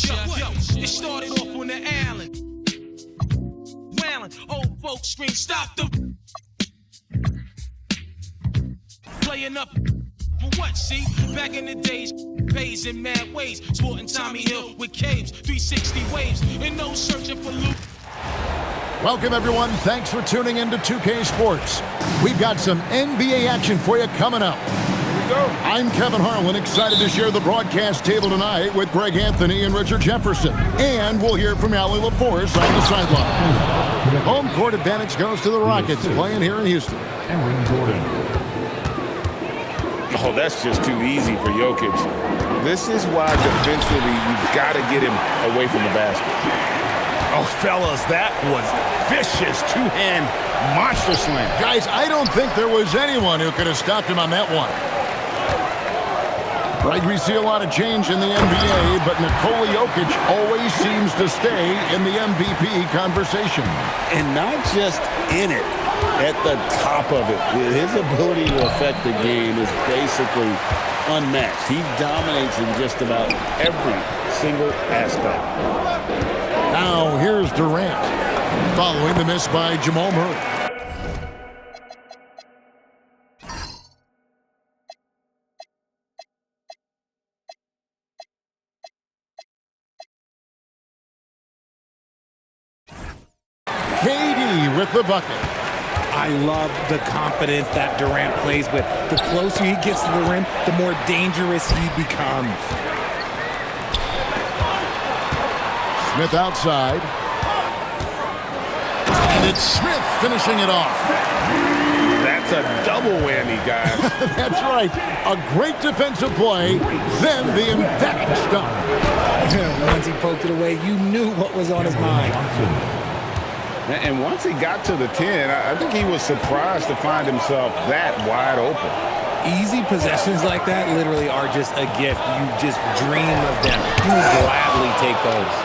It started off on the island. Wailing, old folks scream, stop the playing up for what, see? Back in the days, pays in mad ways. Sporting Tommy Hill with caves, 360 waves, and no searching for loot. Welcome, everyone. Thanks for tuning in to 2K Sports. We've got some NBA action for you coming up. Here we go. I'm Kevin Harlan, excited to share the broadcast table tonight with Greg Anthony and Richard Jefferson. And we'll hear from Allie LaForce on the sideline. Home court advantage goes to the Rockets, playing here in Houston. Aaron Gordon. Oh, that's just too easy for Jokic. This is why defensively you've got to get him away from the basket. Oh, fellas, that was vicious two-hand monster slam. Guys, I don't think there was anyone who could have stopped him on that one. Right, we see a lot of change in the NBA, but Nikola Jokic always seems to stay in the MVP conversation. And not just in it, at the top of it. His ability to affect the game is basically unmatched. He dominates in just about every single aspect. Now, here's Durant, following the miss by Jamal Murray. KD with the bucket. I love the confidence that Durant plays with. The closer he gets to the rim, the more dangerous he becomes. Smith outside. And it's Smith finishing it off. That's a double whammy, guys. That's right. A great defensive play, then the emphatic stuff. Once he poked it away, you knew what was on his mind. And once he got to the 10, I think he was surprised to find himself that wide open. Easy possessions like that literally are just a gift. You just dream of them. You would gladly take those.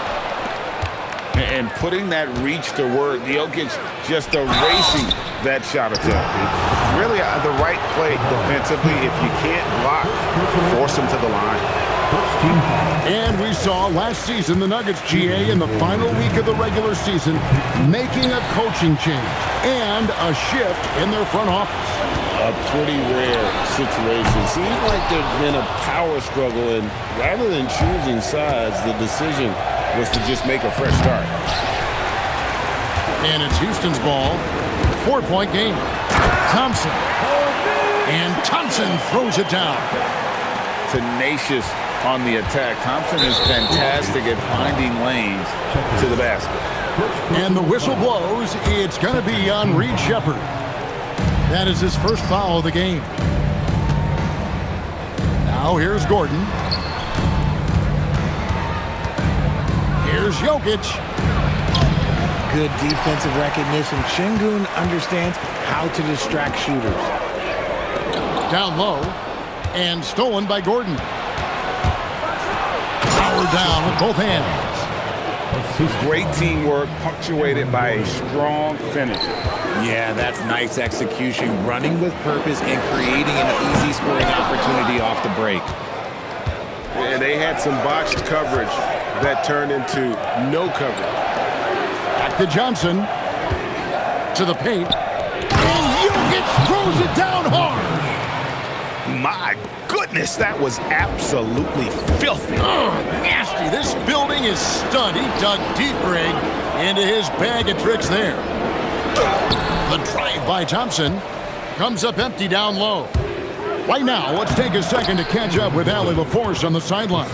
And putting that reach to work, Jokic just erasing that shot attempt. Really the right play defensively. If you can't block, force him to the line. And we saw last season the Nuggets, GA, in the final week of the regular season, making a coaching change and a shift in their front office. A pretty rare situation. Seems like there's been a power struggle, and rather than choosing sides, the decision was to just make a fresh start. And it's Houston's ball. 4-point game. Thompson. And Thompson throws it down. Tenacious on the attack. Thompson is fantastic at finding lanes to the basket. And the whistle blows. It's going to be on Reed Sheppard. That is his first foul of the game. Now here's Gordon. Here's Jokic. Good defensive recognition. Şengün understands how to distract shooters. Down low. And stolen by Gordon. Power down with both hands. Great teamwork punctuated by a strong finish. Yeah, that's nice execution. Running with purpose and creating an easy scoring opportunity off the break. And they had some botched coverage that turned into no coverage. Back to Johnson. To the paint. And Jokic throws it down hard. My goodness, that was absolutely filthy. Oh, nasty. This building is stunned. He dug deep, Greg, into his bag of tricks there. The drive by Thompson comes up empty down low. Right now, let's take a second to catch up with Allie LaForce on the sideline.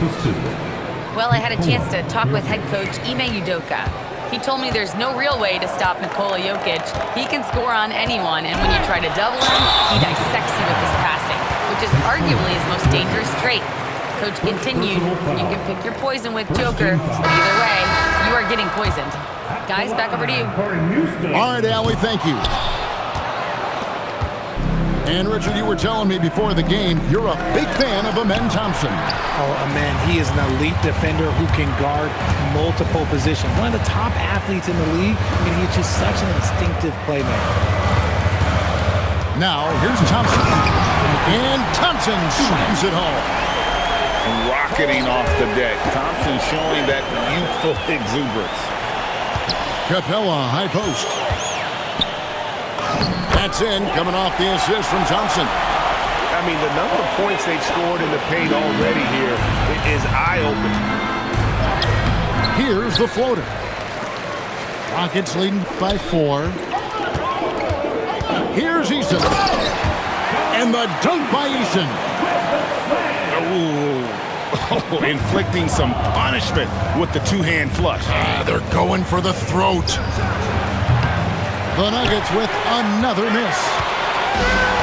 Well, I had a chance to talk with head coach Ime Udoka. He told me there's no real way to stop Nikola Jokic. He can score on anyone, and when you try to double him, he dissects you with his passing, which is arguably his most dangerous trait. Coach continued, you can pick your poison with Joker. Either way, you are getting poisoned. Guys, back over to you. All right, Allie, thank you. And Richard, you were telling me before the game, you're a big fan of Amen Thompson. Oh, Amen, he is an elite defender who can guard multiple positions. One of the top athletes in the league, and he's just such an instinctive playmaker. Now, here's Thompson. And Thompson slams it home. Rocketing off the deck. Thompson showing that youthful exuberance. Capella, high post. That's in, coming off the assist from Thompson. I mean, the number of points they've scored in the paint already here is eye-opening. Here's the floater. Rockets leading by 4. Here's Eason. And the dunk by Eason. Oh, inflicting some punishment with the two-hand flush. They're going for the throat. The Nuggets with another miss.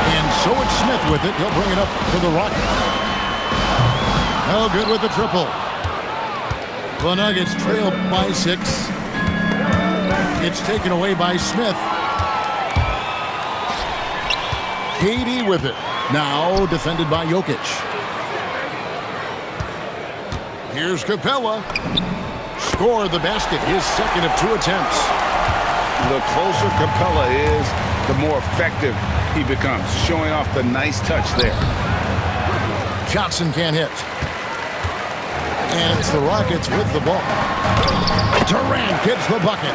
And so it's Smith with it. He'll bring it up for the Rockets. No good with the triple. The Nuggets trail by 6. It's taken away by Smith. KD with it. Now defended by Jokic. Here's Capella. Score the basket. His second of 2 attempts. The closer Capella is, the more effective he becomes, showing off the nice touch there. Johnson can't hit. And it's the Rockets with the ball. Durant gets the bucket.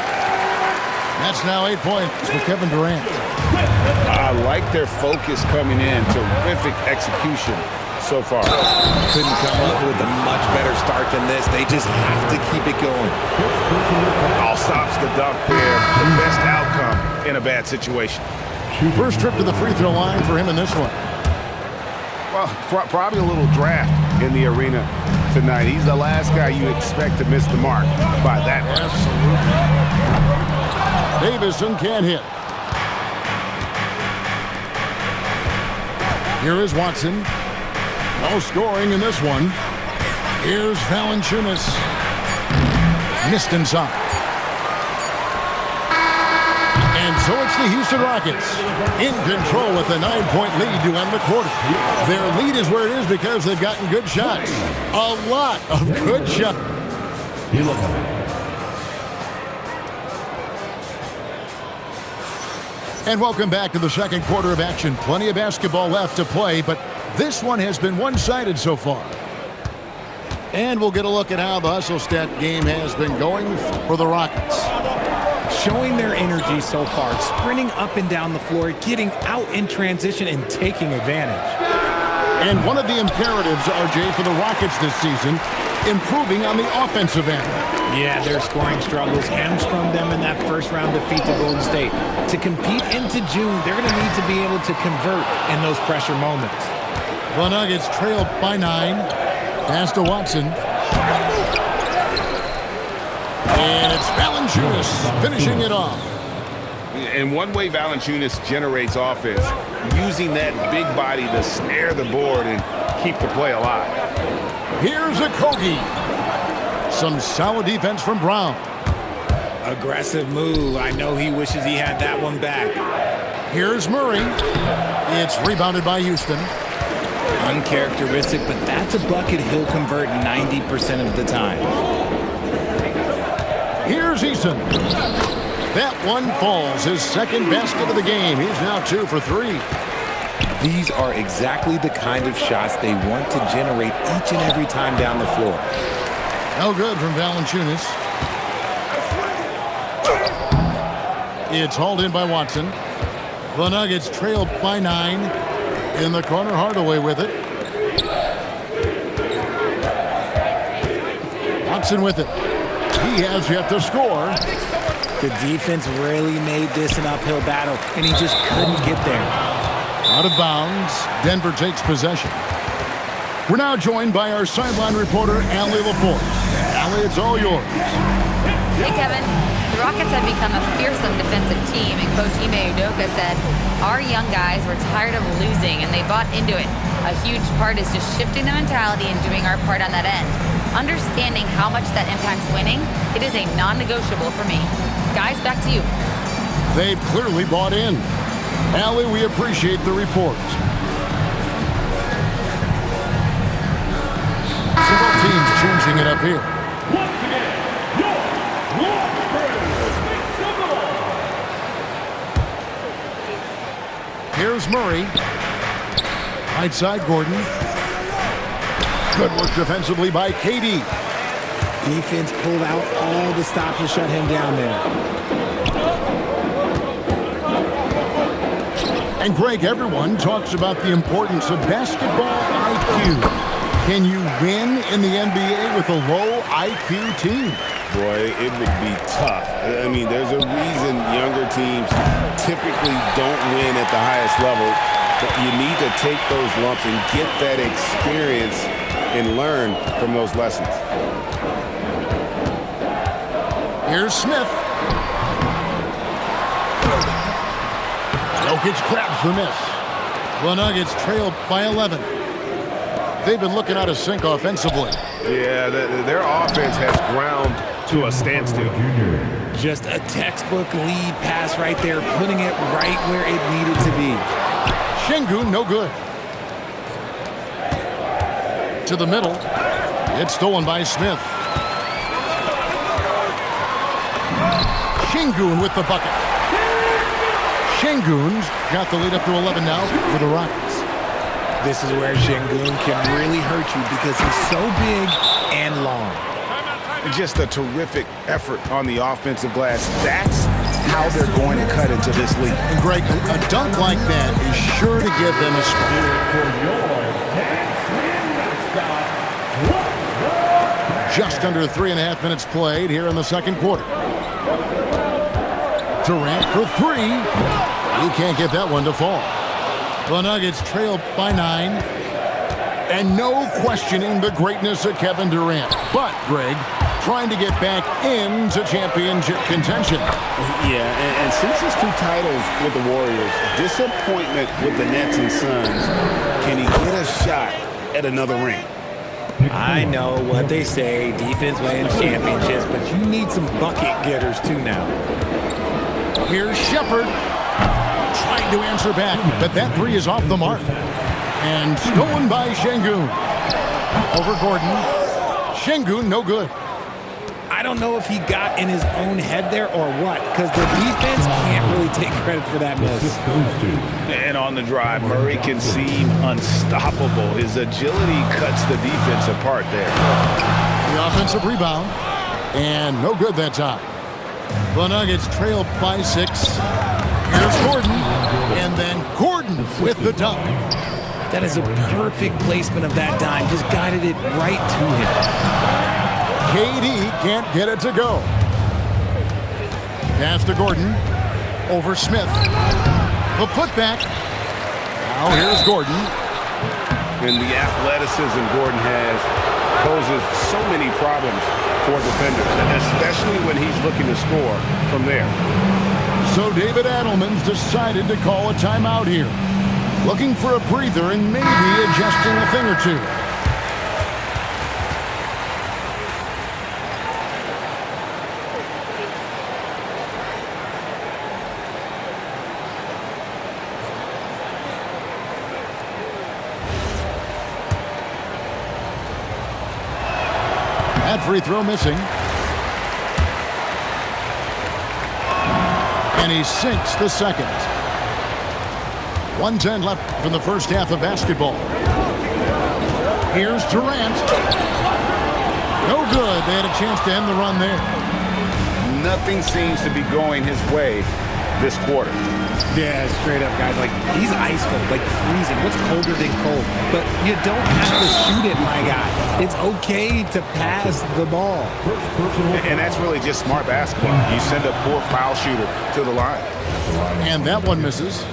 That's now 8 points for Kevin Durant. I like their focus coming in. Terrific execution so far. Couldn't come up with a much better start than this. They just have to keep it going. All stops the dunk there. The best outcome in a bad situation. First trip to the free throw line for him in this one. Well, probably a little draft in the arena tonight. He's the last guy you expect to miss the mark by that much. Absolutely. Davison can't hit. Here is Watson. No scoring in this one. Here's Valanciunas. Missed inside. And so it's the Houston Rockets in control with a 9-point lead to end the quarter. Their lead is where it is because they've gotten good shots. A lot of good shots. And welcome back to the second quarter of action. Plenty of basketball left to play, but this one has been one-sided so far. And we'll get a look at how the hustle stat game has been going for the Rockets. Showing their energy so far, sprinting up and down the floor, getting out in transition and taking advantage. And one of the imperatives, RJ, for the Rockets this season, improving on the offensive end. Yeah, their scoring struggles hamstrung them in that first-round defeat to Golden State. To compete into June, they're going to need to be able to convert in those pressure moments. The Nuggets trail by 9. Pass to Watson. And it's Valanciunas finishing it off. And one way Valanciunas generates offense, using that big body to snare the board and keep the play alive. Here's Okogie. Some solid defense from Brown. Aggressive move. I know he wishes he had that one back. Here's Murray. It's rebounded by Houston. Uncharacteristic, but that's a bucket he'll convert 90% of the time. Here's Eason. That one falls. His second basket of the game. He's now 2 for 3. These are exactly the kind of shots they want to generate each and every time down the floor. No good from Valanciunas. It's hauled in by Watson. The Nuggets trail by 9. In the corner, Hardaway with it. Watson with it. He has yet to score. The defense really made this an uphill battle, and he just couldn't get there. Out of bounds. Denver takes possession. We're now joined by our sideline reporter, Allie LaForce. Allie, it's all yours. Hey, Kevin. The Rockets have become a fearsome defensive team, and Coach Ime Udoka said, our young guys were tired of losing, and they bought into it. A huge part is just shifting the mentality and doing our part on that end. Understanding how much that impacts winning, it is a non-negotiable for me. Guys, back to you. They've clearly bought in. Allie, we appreciate the report. Several teams changing it up here. Here's Murray. Right side, Gordon. Good work defensively by KD. Defense pulled out all the stops to shut him down there. And Greg, everyone talks about the importance of basketball IQ. Can you win in the NBA with a low IQ team? Boy, it would be tough. I mean, there's a reason younger teams typically don't win at the highest level. But you need to take those lumps and get that experience and learn from those lessons. Here's Smith. Jokic grabs the miss. The Nuggets trail by 11. They've been looking out of sync offensively. Yeah, their offense has ground to a standstill. Just a textbook lead pass right there, putting it right where it needed to be. Şengün, no good. To the middle. It's stolen by Smith. Şengün with the bucket. Şengün's got the lead up to 11 now for the Rockets. This is where Şengün can really hurt you because he's so big and long. Just a terrific effort on the offensive glass. That's how they're going to cut into this league. And Greg, a dunk like that is sure to give them a spot. Just under 3.5 minutes played here in the second quarter. Durant for three. He can't get that one to fall. The Nuggets trail by 9. And no questioning the greatness of Kevin Durant. But, Greg, trying to get back into championship contention. Yeah, and since his 2 titles with the Warriors, disappointment with the Nets and Suns, can he get a shot at another ring? I know what they say, defense wins championships, but you need some bucket getters too now. Here's Shepherd trying to answer back, but that three is off the mark. And stolen by Şengün. Over Gordon. Şengün, no good. I don't know if he got in his own head there or what, because the defense can't really take credit for that miss. And on the drive, Murray can seem unstoppable. His agility cuts the defense apart there. The offensive rebound. And no good that time. The Nuggets trail by 6. Here's Gordon. And then Gordon with the dunk. That is a perfect placement of that dime. Just guided it right to him. KD can't get it to go. Pass to Gordon. Over Smith. The putback. Now here's Gordon. And the athleticism Gordon has poses so many problems for defenders, especially when he's looking to score from there. So David Adelman's decided to call a timeout here. Looking for a breather and maybe adjusting a thing or two. That free throw missing. And he sinks the second. 1:10 left from the first half of basketball. Here's Durant. No good. They had a chance to end the run there. Nothing seems to be going his way this quarter. Yeah, straight up, guys. Like, he's ice cold, like freezing. What's colder than cold? But you don't have to shoot it, my guy. It's okay to pass the ball. And that's really just smart basketball. You send a poor foul shooter to the line. And that one misses.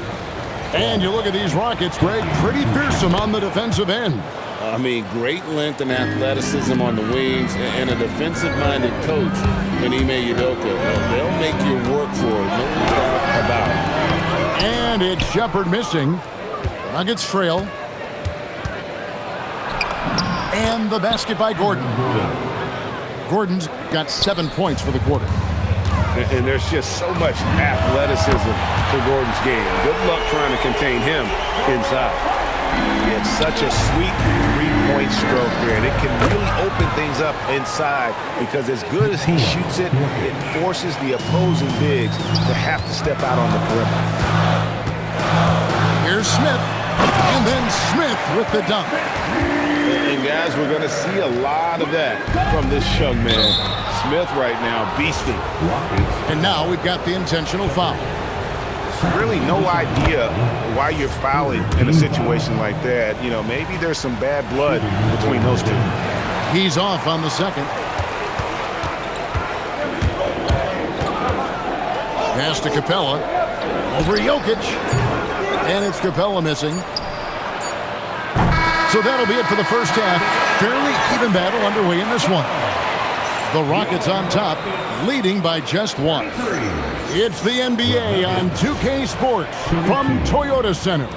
And you look at these Rockets, Greg, pretty fearsome on the defensive end. I mean, great length and athleticism on the wings, and a defensive-minded coach, Ime Udoka. They'll make you work for it, no doubt about it. And it's Shepherd missing. The Nuggets trail. And the basket by Gordon. Gordon's got 7 points for the quarter. And there's just so much athleticism to Gordon's game. Good luck trying to contain him inside. It's such a sweet three-point stroke there, and it can really open things up inside because as good as he shoots it, it forces the opposing bigs to have to step out on the perimeter. Here's Smith. And then Smith with the dunk. And guys, we're going to see a lot of that from this young man. Smith right now, beasting. And now we've got the intentional foul. Really no idea why you're fouling in a situation like that. You know, maybe there's some bad blood between those two. He's off on the second. Pass to Capella. Over Jokic. And it's Capella missing. So that'll be it for the first half. Fairly even battle underway in this one. The Rockets on top, leading by just one. It's the NBA on 2K Sports from Toyota Center.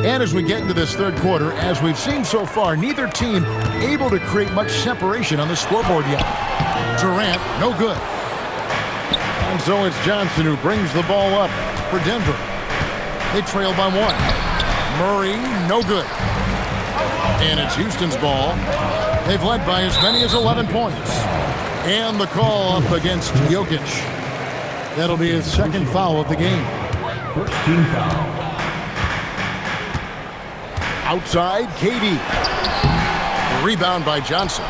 And as we get into this third quarter, as we've seen so far, neither team able to create much separation on the scoreboard yet. Durant, no good. And so it's Johnson who brings the ball up for Denver. They trail by one. Murray, no good. And it's Houston's ball. They've led by as many as 11 points. And the call up against Jokic. That'll be his second foul of the game. First team foul. Outside, KD. Rebound by Johnson.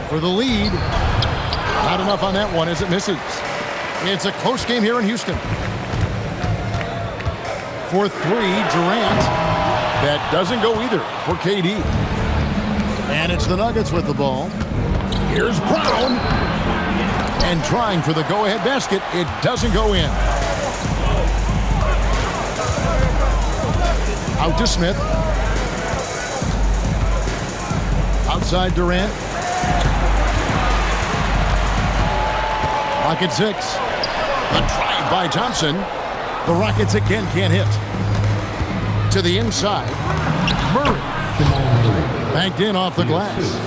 For the lead. Not enough on that one as it misses. It's a close game here in Houston. For three, Durant. That doesn't go either for KD. And it's the Nuggets with the ball. Here's Brown. And trying for the go-ahead basket. It doesn't go in. Out to Smith. Outside Durant. Rocket 6. A drive by Johnson. The Rockets again can't hit. To the inside. Murray. Banked in off the glass.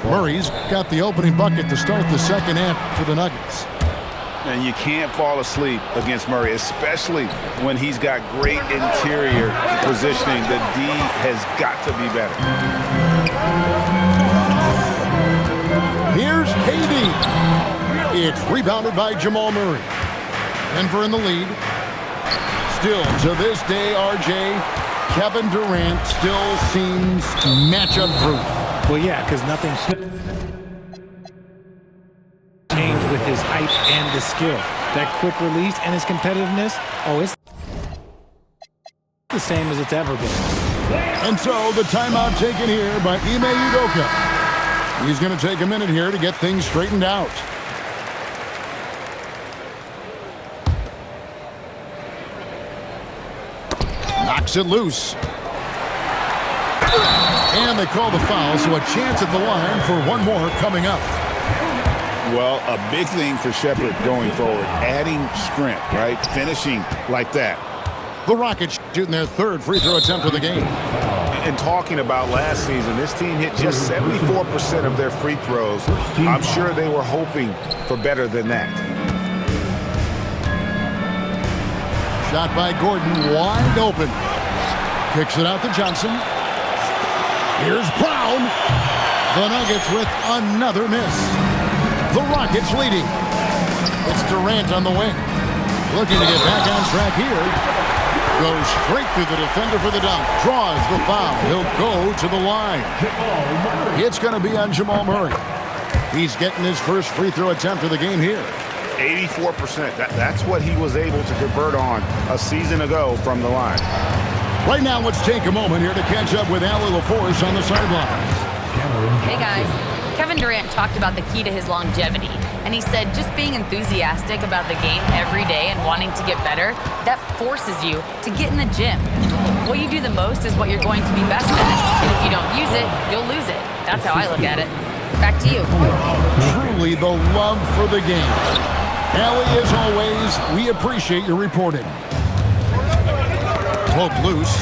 Murray's got the opening bucket to start the second half for the Nuggets. And you can't fall asleep against Murray, especially when he's got great interior positioning. The D has got to be better. Here's KD. It's rebounded by Jamal Murray. Denver in the lead. Still, to this day, RJ, Kevin Durant still seems matchup proof. Well, yeah, because nothing's changed with his height and his skill. That quick release and his competitiveness, oh, it's the same as it's ever been. And so the timeout taken here by Ime Udoka. He's going to take a minute here to get things straightened out. Knocks it loose. And they call the foul, so a chance at the line for one more coming up. Well, a big thing for Shepherd going forward, adding strength, right? Finishing like that. The Rockets shooting their third free throw attempt of the game. And talking about last season, this team hit just 74% of their free throws. I'm sure they were hoping for better than that. Shot by Gordon, wide open. Kicks it out to Johnson. Here's Brown. The Nuggets with another miss. The Rockets leading. It's Durant on the wing. Looking to get back on track here. Goes straight through the defender for the dunk. Draws the foul. He'll go to the line. It's going to be on Jamal Murray. He's getting his first free throw attempt of the game here. 84%. That's what he was able to convert on a season ago from the line. Right now, let's take a moment here to catch up with Allie LaForce on the sidelines. Hey guys, Kevin Durant talked about the key to his longevity, and he said just being enthusiastic about the game every day and wanting to get better, that forces you to get in the gym. What you do the most is what you're going to be best at, and if you don't use it, you'll lose it. That's how I look at it. Back to you. Truly the love for the game. Allie, as always, we appreciate your reporting. Poked loose.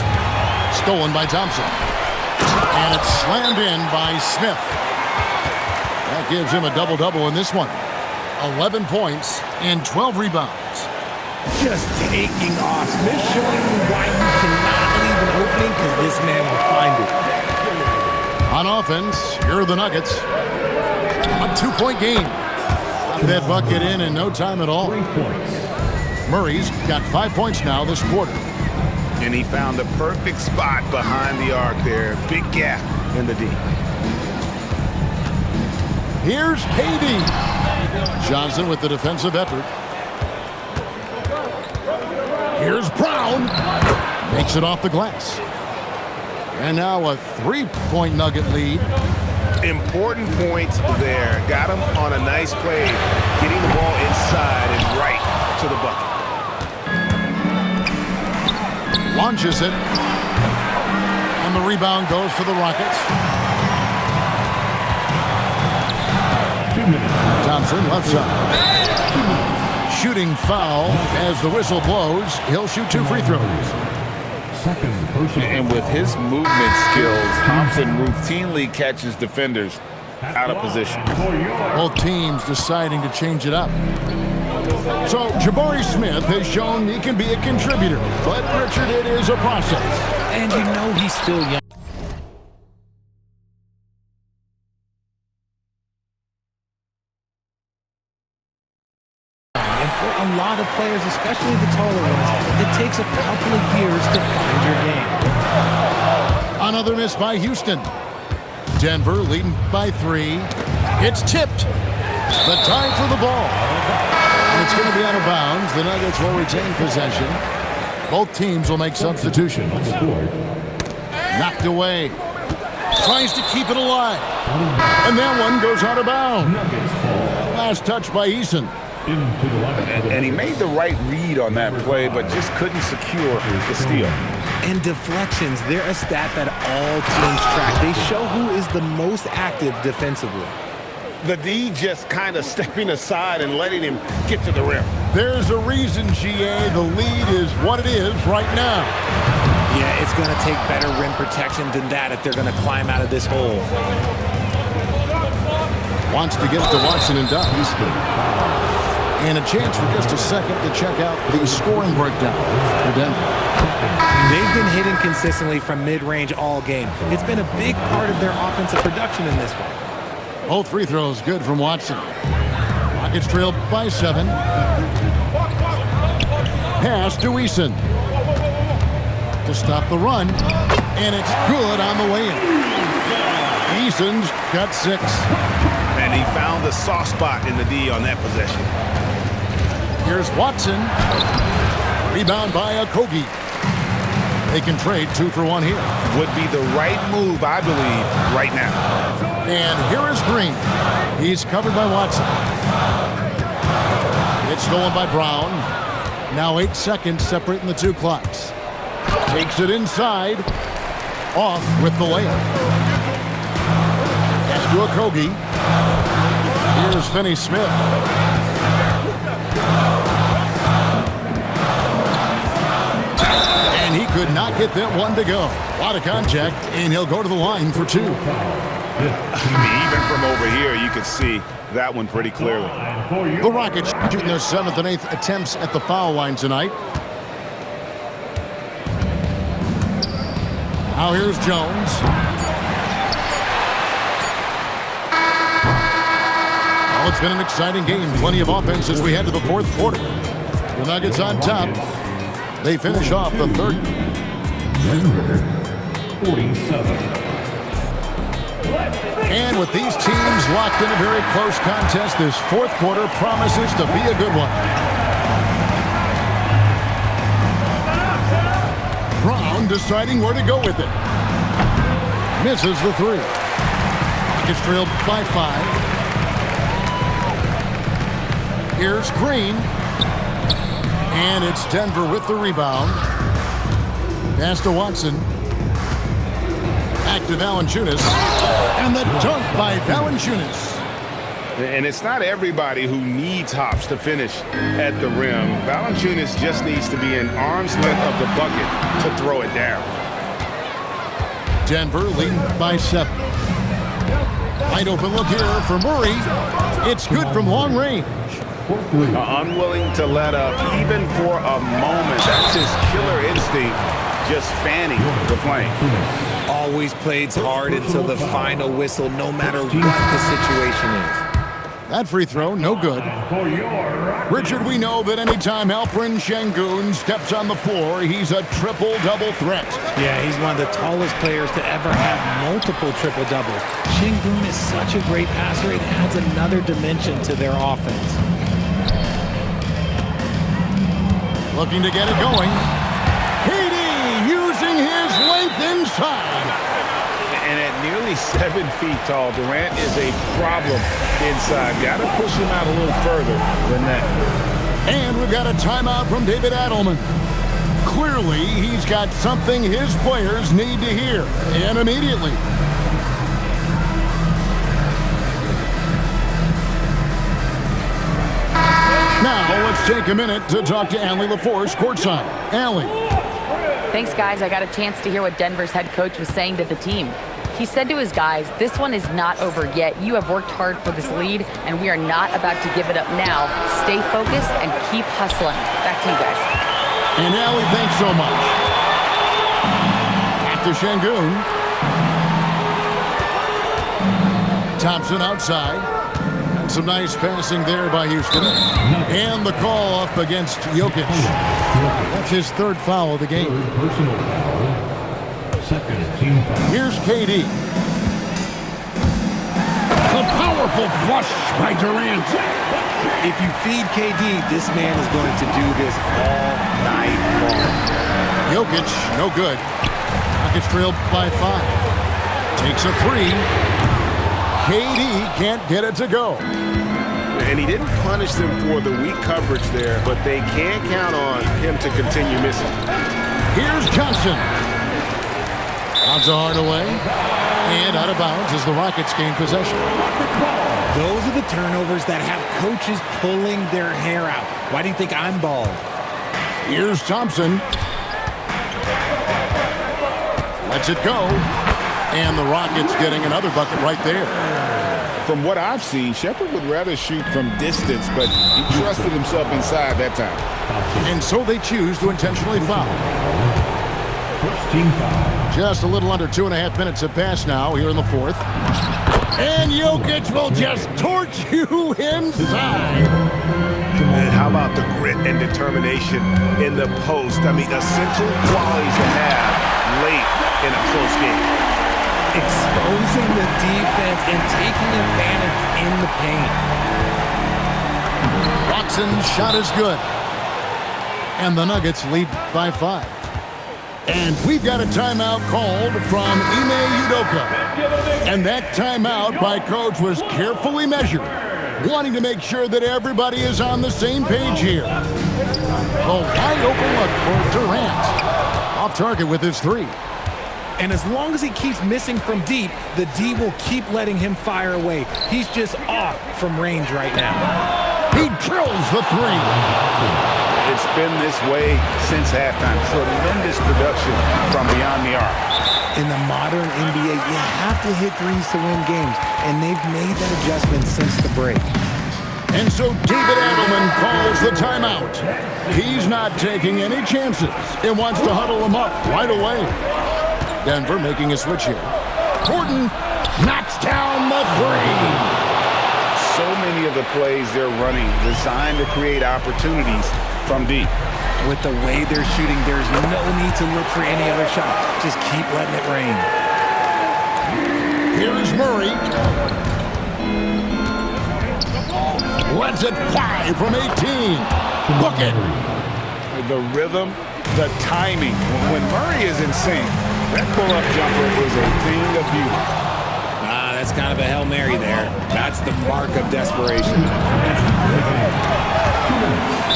Stolen by Thompson. And it's slammed in by Smith. That gives him a double-double in this one. 11 points and 12 rebounds. Just taking off. Smith showing you why you cannot leave an opening because this man will find it. On offense, here are the Nuggets. A 2-point game. Got that bucket in no time at all. 3 points. Murray's got 5 points now this quarter. And he found the perfect spot behind the arc there. Big gap in the D. Here's KD. Johnson with the defensive effort. Here's Brown. Makes it off the glass. And now a 3-point Nugget lead. Important points there. Got him on a nice play, getting the ball inside and right to the bucket. Launches it. And the rebound goes to the Rockets. 2 minutes. Thompson left side. Shooting foul as the whistle blows. He'll shoot 2 free throws. Second personal. And with his movement skills, Thompson routinely catches defenders out of position. Both teams deciding to change it up. So Jabari Smith has shown he can be a contributor, but Richard, it is a process. And you know he's still young. And for a lot of players, especially the taller ones, it takes a couple of years to find your game. Another miss by Houston. Denver leading by 3. It's tipped. The time for the ball. And it's going to be out of bounds. The Nuggets will retain possession. Both teams will make substitutions. Knocked away. Tries to keep it alive. And that one goes out of bounds. Last touch by Eason. And he made the right read on that play, but just couldn't secure the steal. And deflections, they're a stat that all teams track. They show who is the most active defensively. The D just kind of stepping aside and letting him get to the rim. There's a reason, GA, the lead is what it is right now. Yeah, it's going to take better rim protection than that if they're going to climb out of this hole. Wants to get it to Watson and Dunn. And a chance for just a second to check out the scoring breakdown for Denver. They've been hitting consistently from mid-range all game. It's been a big part of their offensive production in this one. Both free throws good from Watson. Rockets trail by 7. Pass to Eason. To stop the run. And it's good on the way in. Eason's got 6. And he found the soft spot in the D on that possession. Here's Watson. Rebound by Okogie. They can trade 2 for 1 here. Would be the right move, I believe, right now. And here is Green. He's covered by Watson. It's stolen by Brown. Now 8 seconds separating the 2 clocks. Takes it inside. Off with the layup. Pass to Okogie. Here's Finney-Smith. And he could not get that one to go. A lot of contact, and he'll go to the line for 2. Even from over here, you can see that one pretty clearly. The Rockets shooting their 7th and 8th attempts at the foul line tonight. Now here's Jones. Well, it's been an exciting game. Plenty of offense as we head to the 4th quarter. The Nuggets on top. They finish off the 3rd. Denver, 47. And with these teams locked in a very close contest, this 4th quarter promises to be a good one. Brown deciding where to go with it. Misses the 3. Gets trailed by 5. Here's Green. And it's Denver with the rebound. Pass to Watson. Back to Valanciunas. And the dunk by Valanciunas. And it's not everybody who needs hops to finish at the rim. Valanciunas just needs to be an arm's length of the bucket to throw it down. Denver leading by 7. Wide open look here for Murray. It's good from long range. Unwilling to let up even for a moment. That's his killer instinct, just fanning the flame. Always plays hard until the final whistle, no matter what the situation is. That free throw, no good. For your Richard, we know that anytime Alperen Sengun steps on the floor, he's a triple-double threat. Yeah, he's one of the tallest players to ever have multiple triple-doubles. Sengun is such a great passer, it adds another dimension to their offense. Looking to get it going. KD using his length inside. And at nearly 7 feet tall, Durant is a problem inside. Got to push him out a little further than that. And we've got a timeout from David Adelman. Clearly, he's got something his players need to hear, and immediately. Now, let's take a minute to talk to Allie LaForce courtside. Allie. Thanks, guys. I got a chance to hear what Denver's head coach was saying to the team. He said to his guys, this one is not over yet. You have worked hard for this lead, and we are not about to give it up now. Stay focused and keep hustling. Back to you guys. And Allie, thanks so much. Back to Sengun. Thompson outside. And some nice passing there by Houston. And the call up against Jokic. That's his third foul of the game. third personal foul. Second team foul. Here's KD. The powerful flush by Durant. If you feed KD, this man is going to do this all night long. Jokic, no good. Rockets trailed by 5. Takes a 3. KD can't get it to go. And he didn't punish them for the weak coverage there, but they can't count on him to continue missing. Here's Johnson. Bounce a Hardaway. And out of bounds as the Rockets gain possession. Those are the turnovers that have coaches pulling their hair out. Why do you think I'm bald? Here's Thompson. Lets it go. And the Rockets getting another bucket right there. From what I've seen, Shepherd would rather shoot from distance, but he trusted himself inside that time. And so they choose to intentionally foul. First team foul. Just a little under 2.5 minutes have passed now here in the fourth. And Jokic will just torch you inside. And how about the grit and determination in the post? I mean, essential qualities to have late in a close game. Exposing the defense and taking advantage in the paint. Watson's shot is good. And the Nuggets lead by 5. And we've got a timeout called from Ime Udoka. And that timeout by Coach was carefully measured, wanting to make sure that everybody is on the same page here. The wide open look for Durant. Off target with his 3. And as long as he keeps missing from deep, the D will keep letting him fire away. He's just off from range right now. He drills the 3. It's been this way since halftime. Tremendous production from beyond the arc. In the modern NBA, you have to hit threes to win games, and they've made that adjustment since the break. And so David Adelman calls the timeout. He's not taking any chances and wants to huddle them up right away. Denver making a switch here. Gordon knocks down the 3. So many of the plays they're running designed to create opportunities from deep. With the way they're shooting, there's no need to look for any other shot. Just keep letting it rain. Here's Murray. Lets it fly from 18. Book it. The rhythm, the timing. When Murray is in sync, that pull-up jumper is a thing of beauty. That's kind of a Hail Mary there. That's the mark of desperation.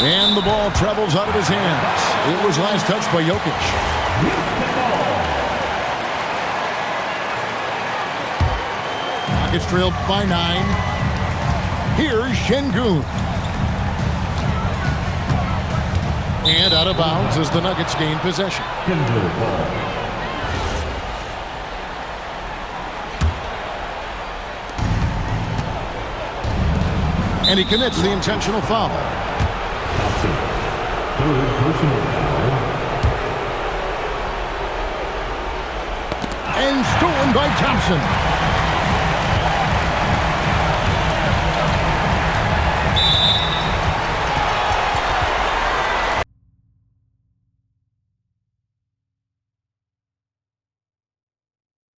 And the ball travels out of his hands. It was last touched by Jokic. Rockets trailed by 9. Here's Sengun. And out of bounds as the Nuggets gain possession. And he commits the intentional foul. Third personal foul. And stolen by Thompson.